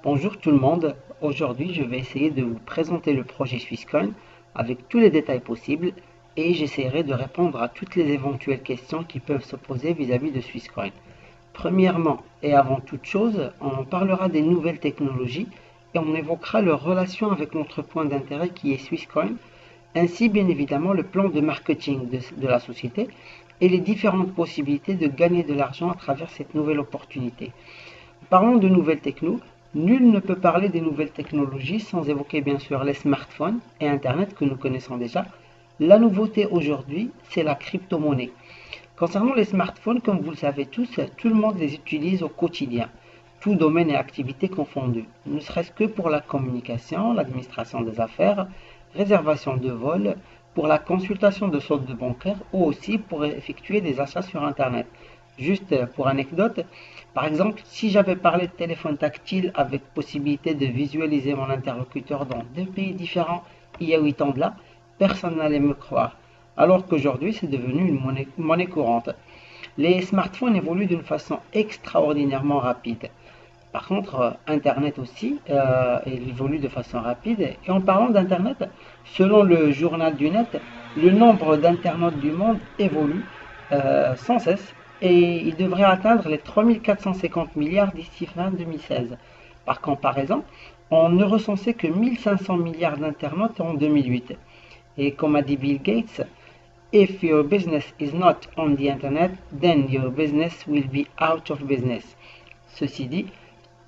Bonjour tout le monde, aujourd'hui je vais essayer de vous présenter le projet Swisscoin avec tous les détails possibles et j'essaierai de répondre à toutes les éventuelles questions qui peuvent se poser vis-à-vis de Swisscoin. Premièrement et avant toute chose, on parlera des nouvelles technologies et on évoquera leur relation avec notre point d'intérêt qui est Swisscoin, ainsi bien évidemment le plan de marketing de la société et les différentes possibilités de gagner de l'argent à travers cette nouvelle opportunité. Parlons de nouvelles techno. Nul ne peut parler des nouvelles technologies sans évoquer bien sûr les smartphones et Internet que nous connaissons déjà. La nouveauté aujourd'hui, c'est la crypto-monnaie. Concernant les smartphones, comme vous le savez tous, tout le monde les utilise au quotidien, tout domaine et activité confondus, ne serait-ce que pour la communication, l'administration des affaires, réservation de vol, pour la consultation de soldes bancaires ou aussi pour effectuer des achats sur Internet. Juste pour anecdote, par exemple, si j'avais parlé de téléphone tactile avec possibilité de visualiser mon interlocuteur dans deux pays différents il y a 8 ans de là, personne n'allait me croire. Alors qu'aujourd'hui, c'est devenu une monnaie courante. Les smartphones évoluent d'une façon extraordinairement rapide. Par contre, Internet aussi, il évolue de façon rapide. Et en parlant d'Internet, selon le journal du net, le nombre d'internautes du monde évolue sans cesse et il devrait atteindre les 3450 milliards d'ici fin 2016. Par comparaison, on ne recensait que 1500 milliards d'internautes en 2008. Et comme a dit Bill Gates, if your business is not on the internet, then your business will be out of business. Ceci dit,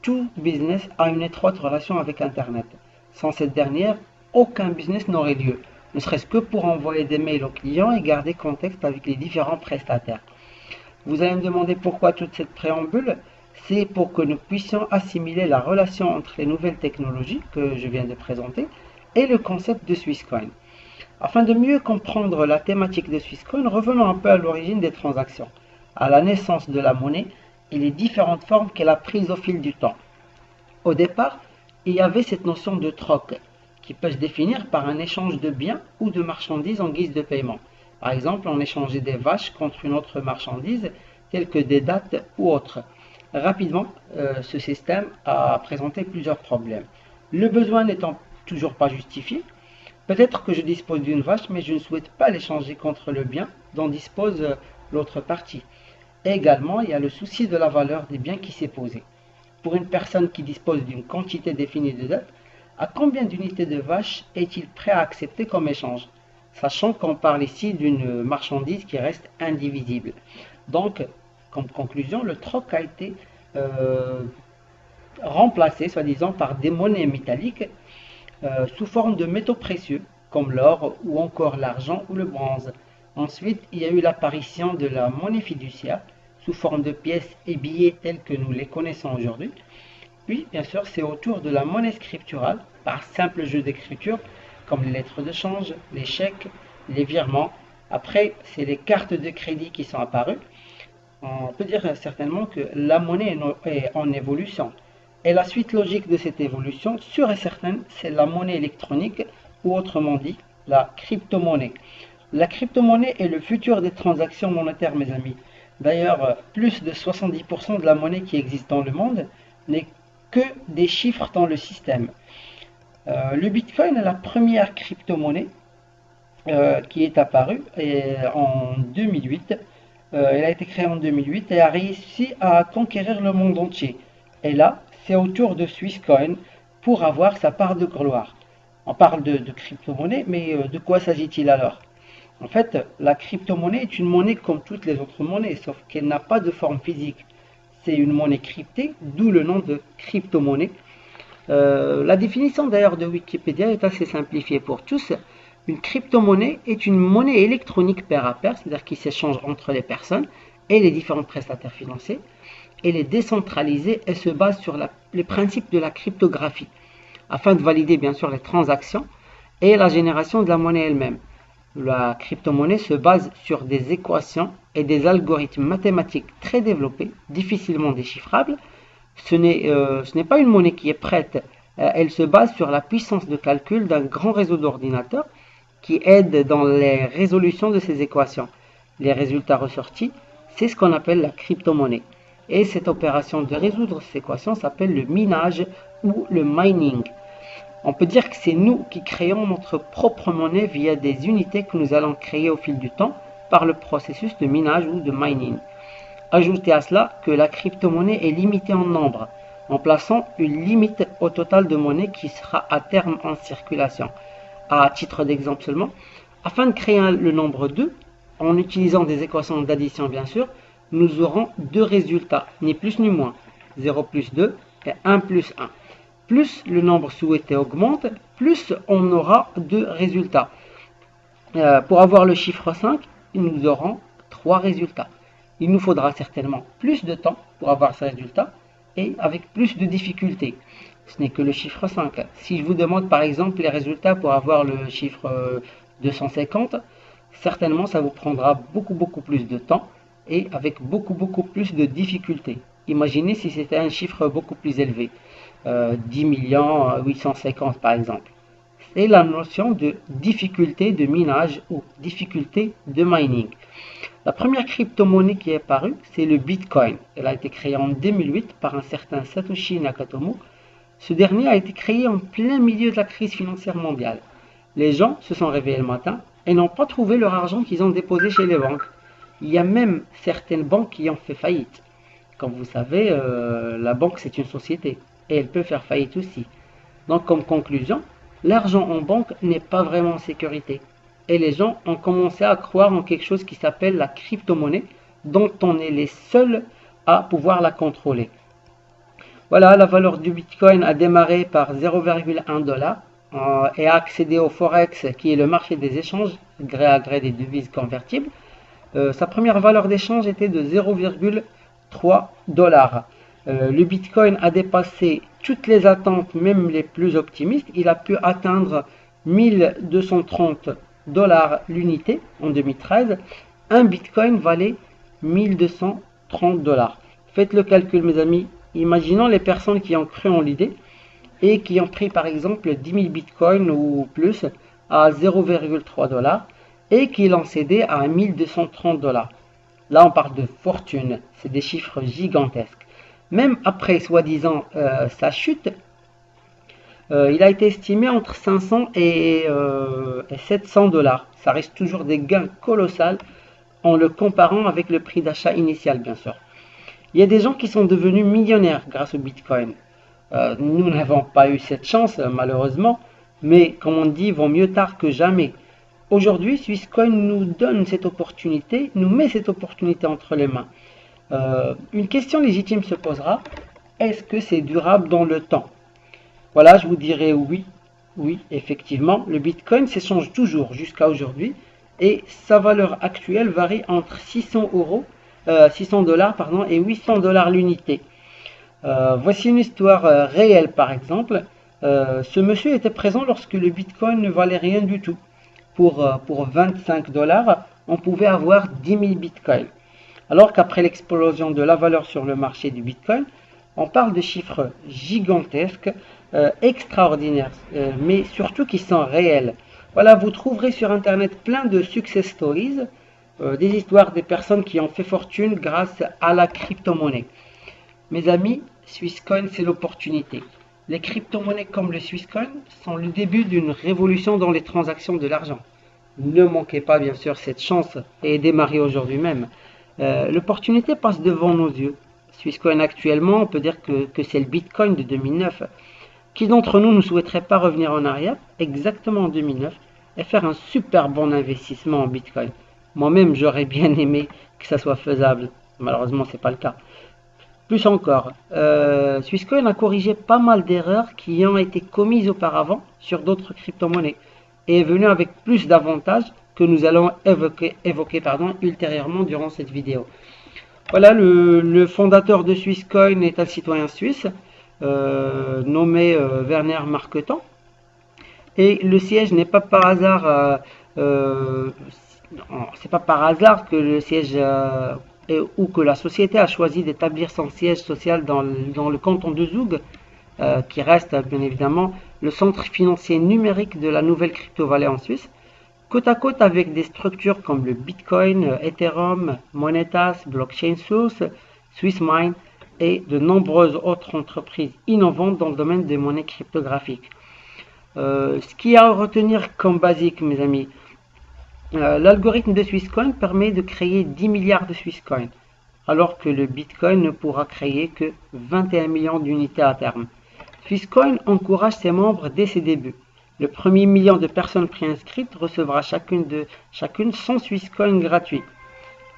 tout business a une étroite relation avec Internet. Sans cette dernière, aucun business n'aurait lieu, ne serait-ce que pour envoyer des mails aux clients et garder contact avec les différents prestataires. Vous allez me demander pourquoi toute cette préambule. C'est pour que nous puissions assimiler la relation entre les nouvelles technologies que je viens de présenter et le concept de Swisscoin. Afin de mieux comprendre la thématique de Swisscoin, revenons un peu à l'origine des transactions, à la naissance de la monnaie et les différentes formes qu'elle a prises au fil du temps. Au départ, il y avait cette notion de troc, qui peut se définir par un échange de biens ou de marchandises en guise de paiement. Par exemple, on échangeait des vaches contre une autre marchandise, telle que des dattes ou autres. Rapidement, ce système a présenté plusieurs problèmes. Le besoin n'étant toujours pas justifié, peut-être que je dispose d'une vache, mais je ne souhaite pas l'échanger contre le bien dont dispose l'autre partie. Et également, il y a le souci de la valeur des biens qui s'est posé. Pour une personne qui dispose d'une quantité définie de dattes, à combien d'unités de vaches est-il prêt à accepter comme échange, sachant qu'on parle ici d'une marchandise qui reste indivisible. Donc, comme conclusion, le troc a été remplacé, soi-disant, par des monnaies métalliques sous forme de métaux précieux, comme l'or ou encore l'argent ou le bronze. Ensuite, il y a eu l'apparition de la monnaie fiduciaire, sous forme de pièces et billets tels que nous les connaissons aujourd'hui. Puis, bien sûr, c'est au tour de la monnaie scripturale, par simple jeu d'écriture, comme les lettres de change, les chèques, les virements. Après, c'est les cartes de crédit qui sont apparues. On peut dire certainement que la monnaie est en évolution. Et la suite logique de cette évolution, sûre et certaine, c'est la monnaie électronique, ou autrement dit, la crypto-monnaie. La crypto-monnaie est le futur des transactions monétaires, mes amis. D'ailleurs, plus de 70% de la monnaie qui existe dans le monde n'est que des chiffres dans le système. Le Bitcoin est la première crypto-monnaie qui est apparue en 2008. Elle a été créée en 2008 et a réussi à conquérir le monde entier. Et là, c'est au tour de Swisscoin pour avoir sa part de gloire. On parle de crypto-monnaie, mais de quoi s'agit-il alors? En fait, la crypto-monnaie est une monnaie comme toutes les autres monnaies, sauf qu'elle n'a pas de forme physique. C'est une monnaie cryptée, d'où le nom de crypto-monnaie. La définition d'ailleurs de Wikipédia est assez simplifiée pour tous. Une crypto-monnaie est une monnaie électronique pair à pair, c'est-à-dire qui s'échange entre les personnes et les différents prestataires financiers. Elle est décentralisée et se base sur les principes de la cryptographie, afin de valider bien sûr les transactions et la génération de la monnaie elle-même. La crypto-monnaie se base sur des équations et des algorithmes mathématiques très développés, difficilement déchiffrables. Ce n'est pas une monnaie qui est prête. Elle se base sur la puissance de calcul d'un grand réseau d'ordinateurs qui aide dans les résolutions de ces équations. Les résultats ressortis, c'est ce qu'on appelle la crypto-monnaie. Et cette opération de résoudre ces équations s'appelle le minage ou le mining. On peut dire que c'est nous qui créons notre propre monnaie via des unités que nous allons créer au fil du temps par le processus de minage ou de mining. Ajoutez à cela que la crypto-monnaie est limitée en nombre, en plaçant une limite au total de monnaie qui sera à terme en circulation. À titre d'exemple seulement, afin de créer le nombre 2, en utilisant des équations d'addition bien sûr, nous aurons deux résultats, ni plus ni moins, 0 plus 2 et 1 plus 1. Plus le nombre souhaité augmente, plus on aura deux résultats. Pour avoir le chiffre 5, nous aurons 3 résultats. Il nous faudra certainement plus de temps pour avoir ce résultat et avec plus de difficultés. Ce n'est que le chiffre 5. Si je vous demande par exemple les résultats pour avoir le chiffre 250, certainement ça vous prendra beaucoup plus de temps et avec beaucoup plus de difficultés. Imaginez si c'était un chiffre beaucoup plus élevé, 10 850 par exemple. C'est la notion de difficulté de minage ou difficulté de mining. La première crypto-monnaie qui est apparue, c'est le Bitcoin. Elle a été créée en 2008 par un certain Satoshi Nakamoto. Ce dernier a été créé en plein milieu de la crise financière mondiale. Les gens se sont réveillés le matin et n'ont pas trouvé leur argent qu'ils ont déposé chez les banques. Il y a même certaines banques qui ont fait faillite. Comme vous savez, la banque c'est une société et elle peut faire faillite aussi. Donc comme conclusion, l'argent en banque n'est pas vraiment en sécurité. Et les gens ont commencé à croire en quelque chose qui s'appelle la crypto-monnaie, dont on est les seuls à pouvoir la contrôler. Voilà, la valeur du Bitcoin a démarré par 0,1 $ et a accédé au Forex, qui est le marché des échanges, gré à gré des devises convertibles. Sa première valeur d'échange était de 0,3 $. Le Bitcoin a dépassé toutes les attentes, même les plus optimistes. Il a pu atteindre 1230 $ l'unité en 2013. Un Bitcoin valait 1230 $. Faites le calcul mes amis. Imaginons les personnes qui ont cru en l'idée et qui ont pris par exemple 10 000 Bitcoins ou plus à 0,3 $ et qui l'ont cédé à 1230 $. Là on parle de fortune, c'est des chiffres gigantesques. Même après soi-disant sa chute, il a été estimé entre 500 et 700 $. Ça reste toujours des gains colossaux en le comparant avec le prix d'achat initial bien sûr. Il y a des gens qui sont devenus millionnaires grâce au Bitcoin. Nous n'avons pas eu cette chance malheureusement, mais comme on dit, vaut mieux tard que jamais. Aujourd'hui, Swisscoin nous donne cette opportunité, nous met cette opportunité entre les mains. Une question légitime se posera, est-ce que c'est durable dans le temps? Voilà, je vous dirais oui, effectivement, le Bitcoin s'échange toujours jusqu'à aujourd'hui et sa valeur actuelle varie entre 600 $ et 800 $ l'unité. Voici une histoire réelle par exemple. Ce monsieur était présent lorsque le Bitcoin ne valait rien du tout. Pour 25 $, on pouvait avoir 10 000 Bitcoins. Alors qu'après l'explosion de la valeur sur le marché du Bitcoin, on parle de chiffres gigantesques, extraordinaires, mais surtout qui sont réels. Voilà, vous trouverez sur internet plein de success stories, des histoires des personnes qui ont fait fortune grâce à la crypto-monnaie. Mes amis, Swisscoin c'est l'opportunité. Les crypto-monnaies comme le Swisscoin sont le début d'une révolution dans les transactions de l'argent. Ne manquez pas bien sûr cette chance et démarrez aujourd'hui même. L'opportunité passe devant nos yeux. Swisscoin actuellement, on peut dire que c'est le Bitcoin de 2009. Qui d'entre nous ne souhaiterait pas revenir en arrière, exactement en 2009, et faire un super bon investissement en Bitcoin? Moi-même, j'aurais bien aimé que ça soit faisable. Malheureusement, ce n'est pas le cas. Plus encore, Swisscoin a corrigé pas mal d'erreurs qui ont été commises auparavant sur d'autres crypto-monnaies et est venu avec plus d'avantages que nous allons évoquer ultérieurement durant cette vidéo. Voilà, le fondateur de Swisscoin est un citoyen suisse nommé Werner Marketan. Et le siège n'est pas par hasard, c'est pas par hasard que le siège ou que la société a choisi d'établir son siège social dans le canton de Zug, qui reste bien évidemment le centre financier numérique de la nouvelle crypto-vallée en Suisse, côte à côte avec des structures comme le Bitcoin, Ethereum, Monetas, Blockchain Source, Swissmine et de nombreuses autres entreprises innovantes dans le domaine des monnaies cryptographiques. Ce qu'il y a à retenir comme basique, mes amis, l'algorithme de Swisscoin permet de créer 10 milliards de Swisscoin, alors que le Bitcoin ne pourra créer que 21 millions d'unités à terme. Swisscoin encourage ses membres dès ses débuts. Le premier million de personnes préinscrites recevra chacune 100 Swisscoin gratuits.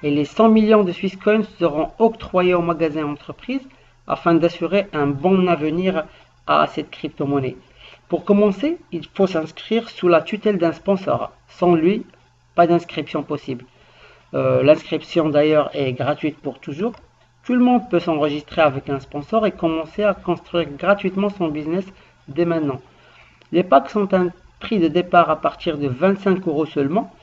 Et les 100 millions de Swisscoin seront octroyés aux magasins entreprises afin d'assurer un bon avenir à cette crypto-monnaie. Pour commencer, il faut s'inscrire sous la tutelle d'un sponsor. Sans lui, pas d'inscription possible. L'inscription d'ailleurs est gratuite pour toujours. Tout le monde peut s'enregistrer avec un sponsor et commencer à construire gratuitement son business dès maintenant. Les packs sont un prix de départ à partir de 25 € seulement.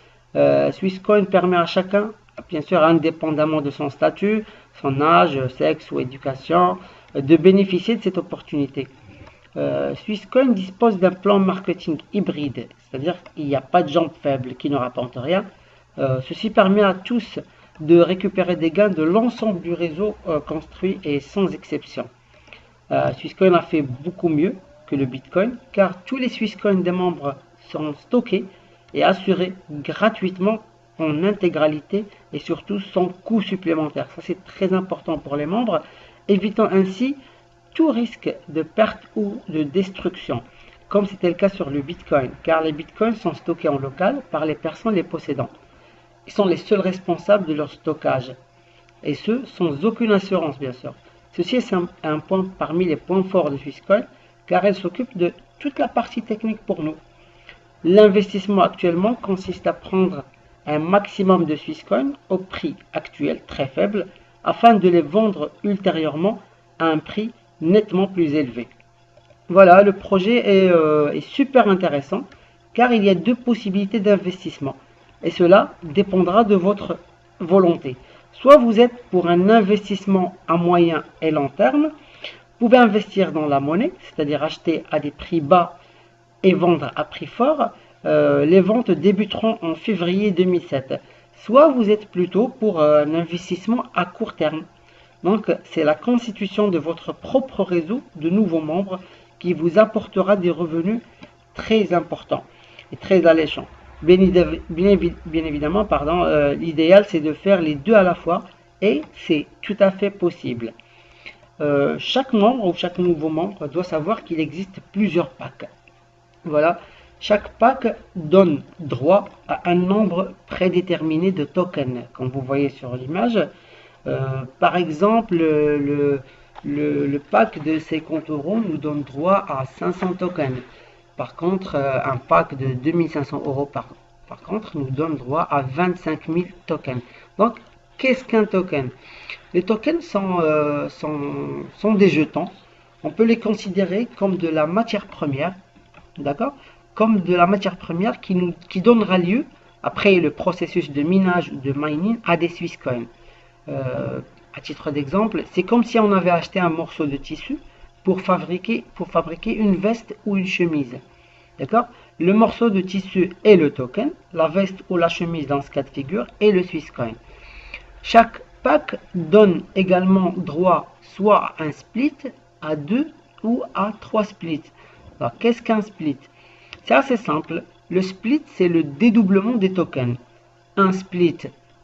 Swisscoin permet à chacun, bien sûr indépendamment de son statut, son âge, sexe ou éducation, de bénéficier de cette opportunité. Swisscoin dispose d'un plan marketing hybride, c'est-à-dire qu'il n'y a pas de jambes faibles qui ne rapportent rien. Ceci permet à tous de récupérer des gains de l'ensemble du réseau construit et sans exception. Swisscoin a fait beaucoup mieux que le Bitcoin car tous les Swisscoins des membres sont stockés et assurés gratuitement en intégralité et surtout sans coût supplémentaire. Ça c'est très important pour les membres, évitant ainsi tout risque de perte ou de destruction, comme c'était le cas sur le Bitcoin, car les Bitcoins sont stockés en local par les personnes les possédant. Ils sont les seuls responsables de leur stockage, et ce, sans aucune assurance, bien sûr. Ceci est un point parmi les points forts de Swisscoin, car elle s'occupe de toute la partie technique pour nous. L'investissement actuellement consiste à prendre un maximum de Swisscoin au prix actuel très faible, afin de les vendre ultérieurement à un prix nettement plus élevé. Voilà, le projet est super intéressant, car il y a deux possibilités d'investissement. Et cela dépendra de votre volonté. Soit vous êtes pour un investissement à moyen et long terme, vous pouvez investir dans la monnaie, c'est-à-dire acheter à des prix bas et vendre à prix fort. Les ventes débuteront en février 2007. Soit vous êtes plutôt pour un investissement à court terme. Donc c'est la constitution de votre propre réseau de nouveaux membres qui vous apportera des revenus très importants et très alléchants. Bien évidemment, l'idéal c'est de faire les deux à la fois et c'est tout à fait possible. Chaque membre ou chaque nouveau membre doit savoir qu'il existe plusieurs packs. Voilà, chaque pack donne droit à un nombre prédéterminé de tokens, comme vous voyez sur l'image. Par exemple, le pack de 50 € nous donne droit à 500 tokens. Par contre, un pack de 2500 € par contre nous donne droit à 25 000 tokens. Donc, qu'est-ce qu'un token? Les tokens sont des jetons. On peut les considérer comme de la matière première, d'accord? Comme de la matière première qui donnera lieu, après le processus de minage ou de mining, à des Swisscoins. À titre d'exemple, c'est comme si on avait acheté un morceau de tissu pour fabriquer une veste ou une chemise. D'accord? Le morceau de tissu est le token, la veste ou la chemise dans ce cas de figure est le Swisscoin. Chaque pack donne également droit soit à un split, à 2 ou à 3 splits. Alors qu'est-ce qu'un split? C'est assez simple. Le split, c'est le dédoublement des tokens. Un split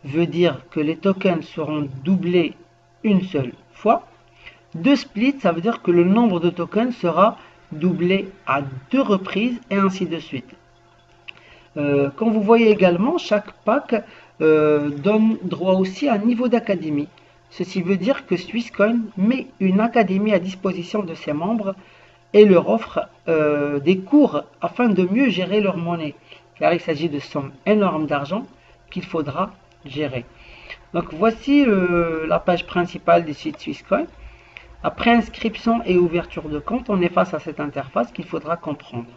veut dire que les tokens seront doublés une seule fois. Deux splits, ça veut dire que le nombre de tokens sera doublé à 2 reprises et ainsi de suite. Comme vous voyez également, chaque pack donne droit aussi à un niveau d'académie. Ceci veut dire que Swisscoin met une académie à disposition de ses membres et leur offre des cours afin de mieux gérer leur monnaie, car il s'agit de sommes énormes d'argent qu'il faudra gérer. Donc voici la page principale du site Swisscoin. Après inscription et ouverture de compte, on est face à cette interface qu'il faudra comprendre.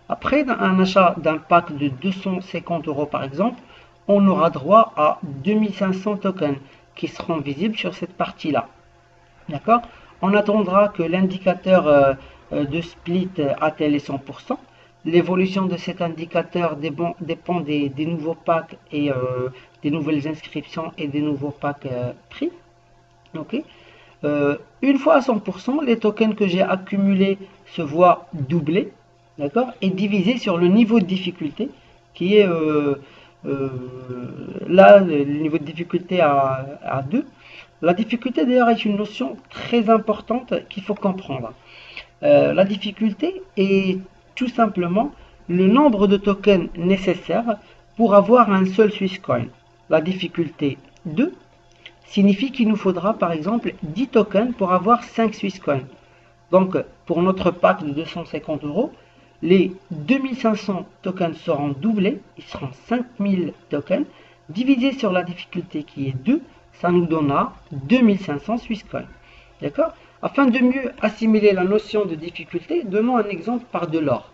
Après un achat d'un pack de 250 € par exemple, on aura droit à 2500 tokens qui seront visibles sur cette partie-là. D'accord? On attendra que l'indicateur de split atteigne les 100%. L'évolution de cet indicateur dépend des nouveaux packs et des nouvelles inscriptions et des nouveaux packs pris. Okay. Une fois à 100%, les tokens que j'ai accumulés se voient doublés, d'accord, et divisés sur le niveau de difficulté qui est là, le niveau de difficulté à 2. La difficulté d'ailleurs est une notion très importante qu'il faut comprendre. La difficulté est tout simplement le nombre de tokens nécessaires pour avoir un seul Swisscoin. La difficulté 2 signifie qu'il nous faudra par exemple 10 tokens pour avoir 5 Swisscoins. Donc pour notre pack de 250 €, les 2500 tokens seront doublés, ils seront 5000 tokens, divisés sur la difficulté qui est 2, ça nous donnera 2500 Swisscoins. D'accord? Afin de mieux assimiler la notion de difficulté, donnons un exemple par de l'or.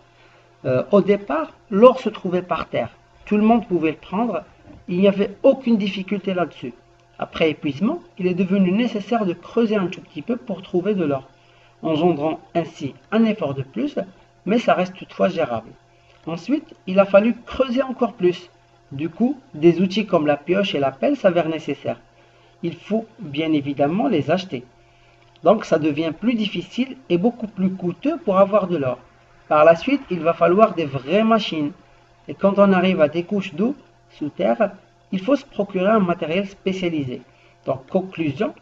Au départ, l'or se trouvait par terre. Tout le monde pouvait le prendre. Il n'y avait aucune difficulté là-dessus. Après épuisement, il est devenu nécessaire de creuser un tout petit peu pour trouver de l'or, engendrant ainsi un effort de plus, mais ça reste toutefois gérable. Ensuite, il a fallu creuser encore plus. Du coup, des outils comme la pioche et la pelle s'avèrent nécessaires. Il faut bien évidemment les acheter. Donc ça devient plus difficile et beaucoup plus coûteux pour avoir de l'or. Par la suite, il va falloir des vraies machines. Et quand on arrive à des couches d'eau sous terre, il faut se procurer un matériel spécialisé. Donc conclusion,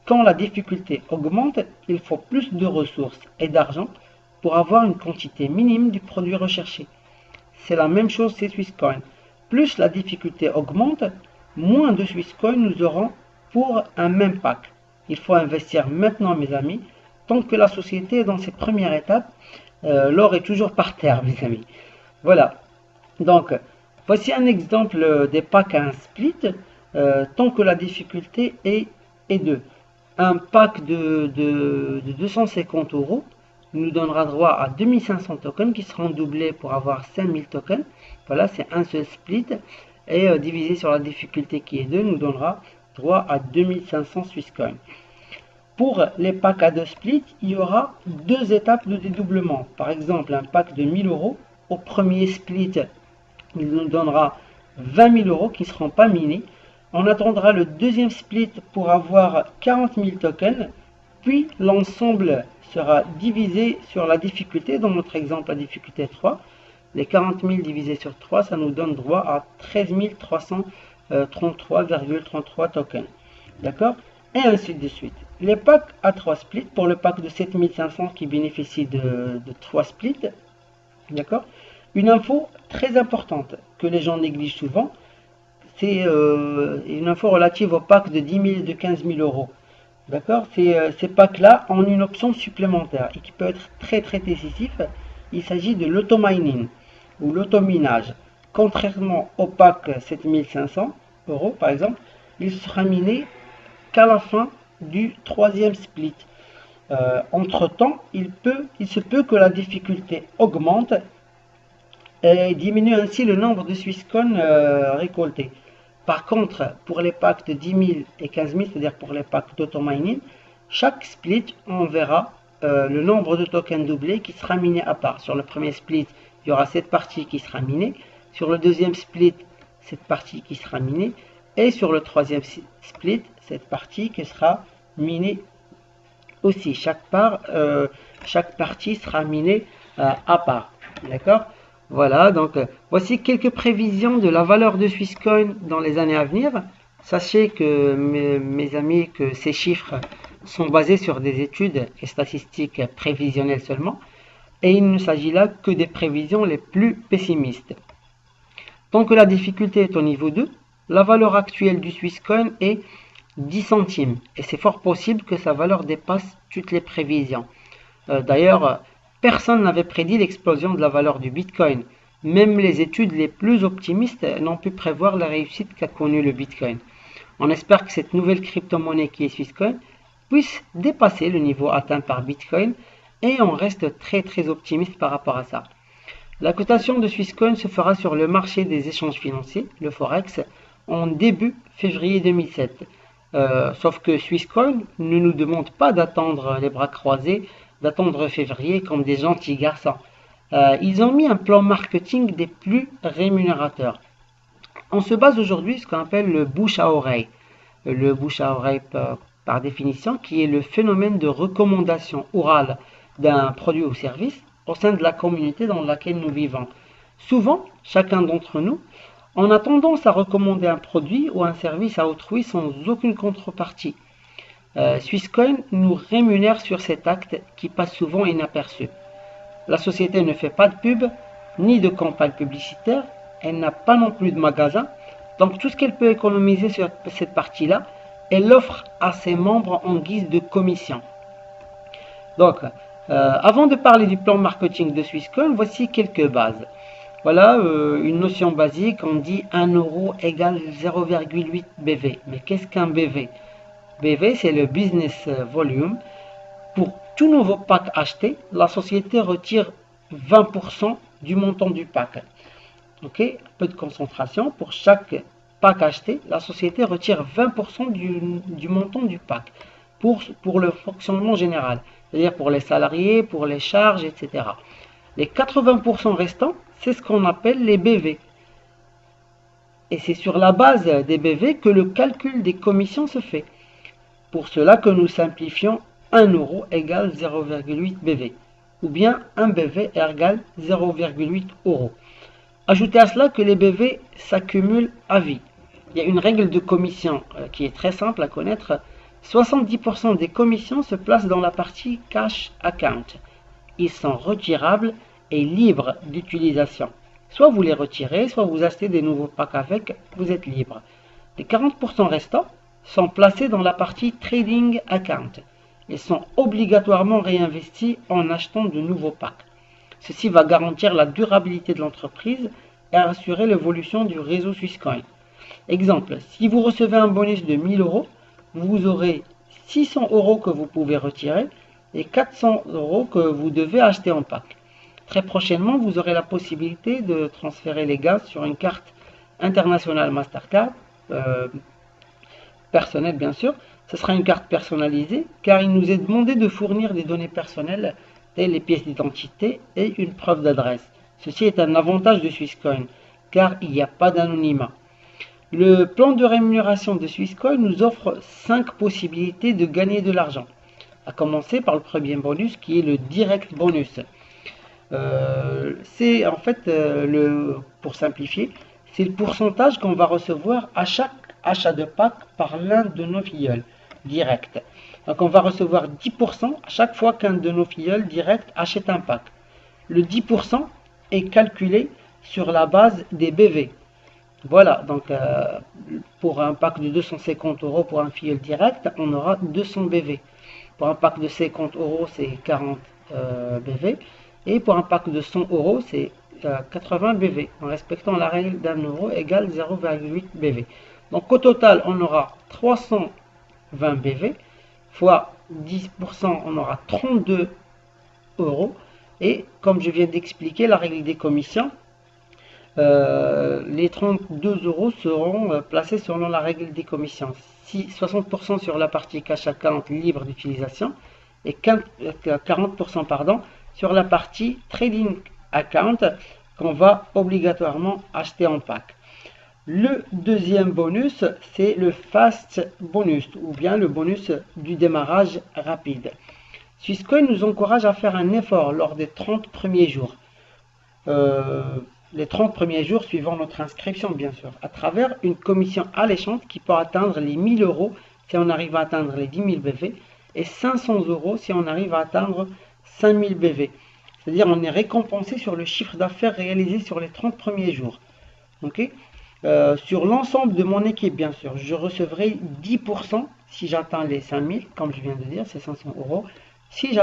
quand la difficulté augmente, il faut plus de ressources et d'argent pour avoir une quantité minime du produit recherché. C'est la même chose chez Swisscoin. Plus la difficulté augmente, moins de Swisscoin nous aurons pour un même pack. Il faut investir maintenant, mes amis, tant que la société est dans ses premières étapes. L'or est toujours par terre, mes amis. Voilà. Donc, voici un exemple des packs à un split, tant que la difficulté est 2. Un pack de 250 € nous donnera droit à 2500 tokens qui seront doublés pour avoir 5000 tokens. Voilà, c'est un seul split. Et divisé sur la difficulté qui est 2 nous donnera droit à 2500 Swisscoins. Pour les packs à 2 splits, il y aura 2 étapes de dédoublement. Par exemple, un pack de 1000 €. Au premier split, il nous donnera 20 000 € qui ne seront pas minés. On attendra le deuxième split pour avoir 40 000 tokens. Puis l'ensemble sera divisé sur la difficulté. Dans notre exemple, la difficulté 3. Les 40 000 divisé sur 3, ça nous donne droit à 13 333,33 tokens. D'accord? Et ainsi de suite. Les packs à 3 splits, pour le pack de 7500 qui bénéficie de 3 splits, d'accord? Une info très importante que les gens négligent souvent, c'est une info relative aux packs de 10 000 et de 15 000 €. D'accord? Ces packs-là ont une option supplémentaire et qui peut être très décisif. Il s'agit de l'automining ou l'autominage. Contrairement au pack 7500 € par exemple, il sera miné qu'à la fin du troisième split. Entre-temps, il se peut que la difficulté augmente et diminue ainsi le nombre de Swisscoins récoltés. Par contre, pour les packs de 10 000 et 15 000, c'est-à-dire pour les packs d'automining, chaque split, on verra le nombre de tokens doublés qui sera miné à part. Sur le premier split, il y aura cette partie qui sera minée. Sur le deuxième split, cette partie qui sera minée. Et sur le troisième split, cette partie qui sera minée aussi. Chaque partie sera minée à part. D'accord? Voilà, donc voici quelques prévisions de la valeur de Swisscoin dans les années à venir. Sachez que mes amis, que ces chiffres sont basés sur des études et statistiques prévisionnelles seulement. Et il ne s'agit là que des prévisions les plus pessimistes. Tant que la difficulté est au niveau 2, la valeur actuelle du Swisscoin est 10 centimes. Et c'est fort possible que sa valeur dépasse toutes les prévisions. D'ailleurs, personne n'avait prédit l'explosion de la valeur du Bitcoin. Même les études les plus optimistes n'ont pu prévoir la réussite qu'a connue le Bitcoin. On espère que cette nouvelle crypto-monnaie qui est Swisscoin puisse dépasser le niveau atteint par Bitcoin et on reste très optimiste par rapport à ça. La cotation de Swisscoin se fera sur le marché des échanges financiers, le Forex, en début février 2007. Sauf que Swisscoin ne nous demande pas d'attendre les bras croisés, d'attendre février comme des gentils garçons. Ils ont mis un plan marketing des plus rémunérateurs. On se base aujourd'hui sur ce qu'on appelle le bouche à oreille. Le bouche à oreille par définition, qui est le phénomène de recommandation orale d'un produit ou service au sein de la communauté dans laquelle nous vivons. Souvent, chacun d'entre nous, on a tendance à recommander un produit ou un service à autrui sans aucune contrepartie. Swisscoin nous rémunère sur cet acte qui passe souvent inaperçu. La société ne fait pas de pub, ni de campagne publicitaire, elle n'a pas non plus de magasin, donc tout ce qu'elle peut économiser sur cette partie-là, elle l'offre à ses membres en guise de commission. Donc, avant de parler du plan marketing de Swisscoin, voici quelques bases. Voilà une notion basique, on dit 1 euro égale 0,8 BV. Mais qu'est-ce qu'un BV? BV, c'est le business volume. Pour tout nouveau pack acheté, la société retire 20% du montant du pack. Ok, un peu de concentration. Pour chaque pack acheté, la société retire 20% du montant du pack pour le fonctionnement général, c'est-à-dire pour les salariés, pour les charges, etc. Les 80% restants, c'est ce qu'on appelle les BV. Et c'est sur la base des BV que le calcul des commissions se fait. Pour cela que nous simplifions 1 euro égale 0,8 BV, ou bien 1 BV égale 0,8 euros. Ajoutez à cela que les BV s'accumulent à vie. Il y a une règle de commission qui est très simple à connaître. 70% des commissions se placent dans la partie cash account. Ils sont retirables et libres d'utilisation. Soit vous les retirez, soit vous achetez des nouveaux packs avec, vous êtes libre. Les 40% restants sont placés dans la partie trading account. Ils sont obligatoirement réinvestis en achetant de nouveaux packs. Ceci va garantir la durabilité de l'entreprise et assurer l'évolution du réseau Swisscoin. Exemple, si vous recevez un bonus de 1000 euros, vous aurez 600 euros que vous pouvez retirer et 400 euros que vous devez acheter en pack. Très prochainement, vous aurez la possibilité de transférer les gains sur une carte internationale Mastercard, personnelle bien sûr. Ce sera une carte personnalisée car il nous est demandé de fournir des données personnelles telles les pièces d'identité et une preuve d'adresse. Ceci est un avantage de Swisscoin car il n'y a pas d'anonymat. Le plan de rémunération de Swisscoin nous offre 5 possibilités de gagner de l'argent. À commencer par le premier bonus qui est le direct bonus. C'est en fait, pour simplifier, c'est le pourcentage qu'on va recevoir à chaque achat de pack par l'un de nos filleuls directs. Donc on va recevoir 10% à chaque fois qu'un de nos filleuls directs achète un pack. Le 10% est calculé sur la base des BV. Voilà, donc pour un pack de 250 euros pour un filleul direct, on aura 200 BV. Pour un pack de 50 euros, c'est 40 BV. Et pour un pack de 100 euros, c'est 80 BV, en respectant la règle d'1 euro égale 0,8 BV. Donc au total, on aura 320 BV, fois 10%, on aura 32 euros. Et comme je viens d'expliquer, la règle des commissions, les 32 euros seront placés selon la règle des commissions. 60% sur la partie cash account libre d'utilisation et 40% sur la partie trading account qu'on va obligatoirement acheter en pack. Le deuxième bonus, c'est le fast bonus ou bien le bonus du démarrage rapide. Swisscoin nous encourage à faire un effort lors des 30 premiers jours. Les 30 premiers jours suivant notre inscription, bien sûr, à travers une commission alléchante qui peut atteindre les 1000 euros si on arrive à atteindre les 10 000 BV et 500 euros si on arrive à atteindre 5000 BV. C'est-à-dire on est récompensé sur le chiffre d'affaires réalisé sur les 30 premiers jours. Okay. Sur l'ensemble de mon équipe, bien sûr, je recevrai 10% si j'atteins les 5000, comme je viens de dire, c'est 500 euros. Si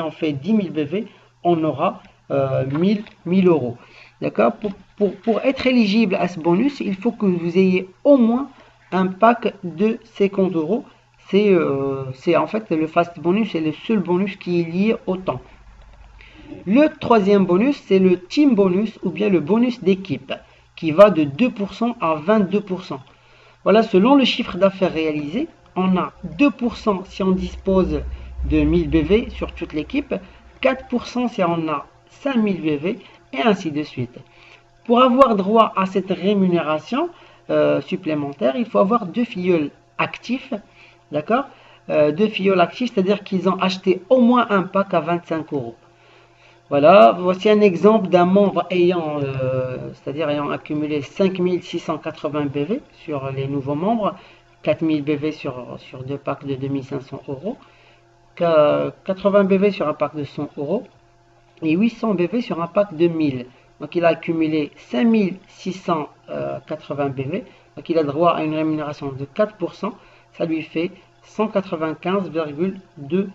on fait 10 000 BV, on aura 1000 euros. D'accord. Pour être éligible à ce bonus, il faut que vous ayez au moins un pack de 50 euros. C'est en fait le fast bonus, c'est le seul bonus qui est lié au temps. Le troisième bonus, c'est le team bonus ou bien le bonus d'équipe qui va de 2% à 22%. Voilà, selon le chiffre d'affaires réalisé, on a 2% si on dispose de 1000 BV sur toute l'équipe, 4% si on a 5000 BV et ainsi de suite. Pour avoir droit à cette rémunération supplémentaire, il faut avoir 2 filleuls actifs, d'accord, de filleuls actifs, c'est-à-dire qu'ils ont acheté au moins un pack à 25 euros. Voilà, voici un exemple d'un membre c'est-à-dire ayant accumulé 5680 BV sur les nouveaux membres, 4000 BV sur deux packs de 2500 euros, 80 BV sur un pack de 100 euros et 800 BV sur un pack de 1000. Donc il a accumulé 5680 BV, donc il a droit à une rémunération de 4%, ça lui fait 195,2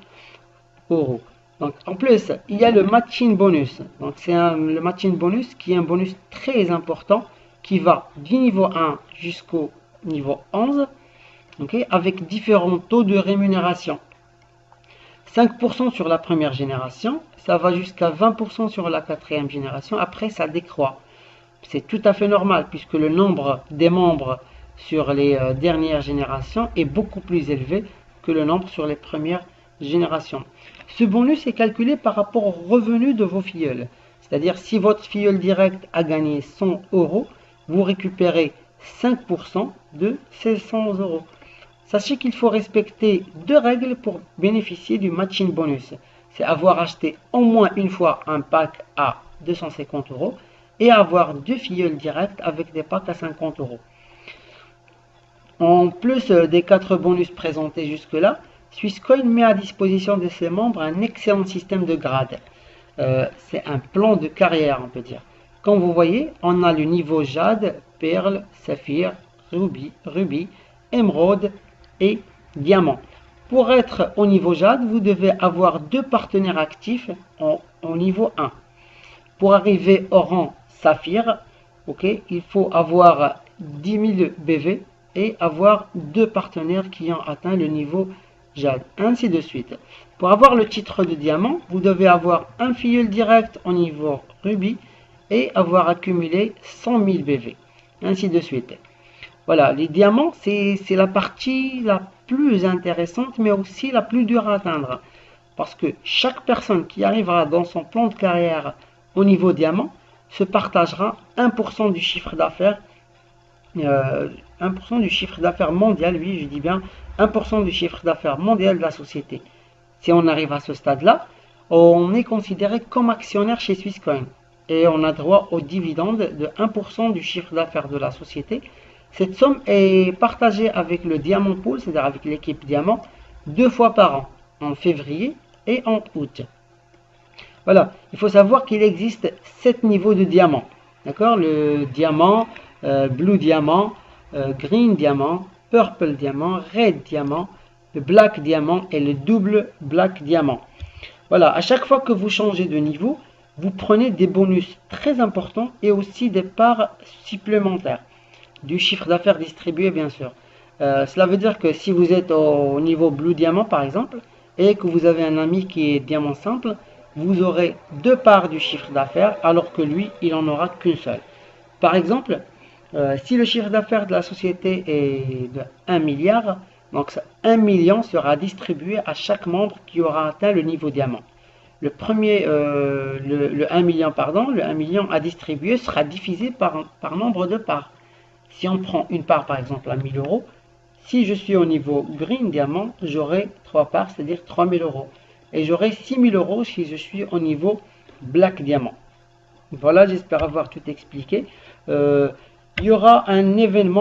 euros. Donc, en plus, il y a le matching bonus. Donc, c'est le matching bonus qui est un bonus très important qui va du niveau 1 jusqu'au niveau 11, okay, avec différents taux de rémunération. 5% sur la première génération, ça va jusqu'à 20% sur la quatrième génération. Après, ça décroît. C'est tout à fait normal puisque le nombre des membres sur les dernières générations est beaucoup plus élevé que le nombre sur les premières générations. Ce bonus est calculé par rapport au revenu de vos filleuls. C'est-à-dire, si votre filleul direct a gagné 100 euros, vous récupérez 5% de ces 100 euros. Sachez qu'il faut respecter deux règles pour bénéficier du matching bonus. C'est avoir acheté au moins une fois un pack à 250 euros et avoir deux filleuls directs avec des packs à 50 euros. En plus des 4 bonus présentés jusque-là, Swisscoin met à disposition de ses membres un excellent système de grades. C'est un plan de carrière, on peut dire. Comme vous voyez, on a le niveau Jade, Perle, Saphir, Rubis, Émeraude et Diamant. Pour être au niveau Jade, vous devez avoir 2 partenaires actifs au niveau 1. Pour arriver au rang Saphir, okay, il faut avoir 10 000 BV et avoir 2 partenaires qui ont atteint le niveau Jade, ainsi de suite. Pour avoir le titre de diamant, vous devez avoir un filleul direct au niveau rubis et avoir accumulé 100 000 BV, ainsi de suite. Voilà, les diamants, c'est la partie la plus intéressante, mais aussi la plus dure à atteindre. Parce que chaque personne qui arrivera dans son plan de carrière au niveau diamant se partagera 1% du chiffre d'affaires 1% du chiffre d'affaires mondial, oui, je dis bien 1% du chiffre d'affaires mondial de la société. Si on arrive à ce stade-là, on est considéré comme actionnaire chez Swisscoin et on a droit aux dividendes de 1% du chiffre d'affaires de la société. Cette somme est partagée avec le Diamant Pool, c'est-à-dire avec l'équipe Diamant, 2 fois par an, en février et en août. Voilà, il faut savoir qu'il existe 7 niveaux de diamant. D'accord? Le diamant, blue diamant, green diamant, purple diamant, red diamant, le black diamant et le double black diamant. Voilà, à chaque fois que vous changez de niveau, vous prenez des bonus très importants et aussi des parts supplémentaires du chiffre d'affaires distribué, bien sûr. Cela veut dire que si vous êtes au niveau blue diamant par exemple et que vous avez un ami qui est diamant simple, vous aurez 2 parts du chiffre d'affaires alors que lui, il n'en aura qu'une seule. Par exemple, si le chiffre d'affaires de la société est de 1 milliard, donc 1 million sera distribué à chaque membre qui aura atteint le niveau diamant. Le 1 million, le 1 million à distribuer sera divisé par nombre de parts. Si on prend une part par exemple à 1000 euros, si je suis au niveau green diamant, j'aurai 3 parts, c'est-à-dire 3000 euros. Et j'aurai 6000 euros si je suis au niveau black diamant. Voilà, j'espère avoir tout expliqué. Il y aura un événement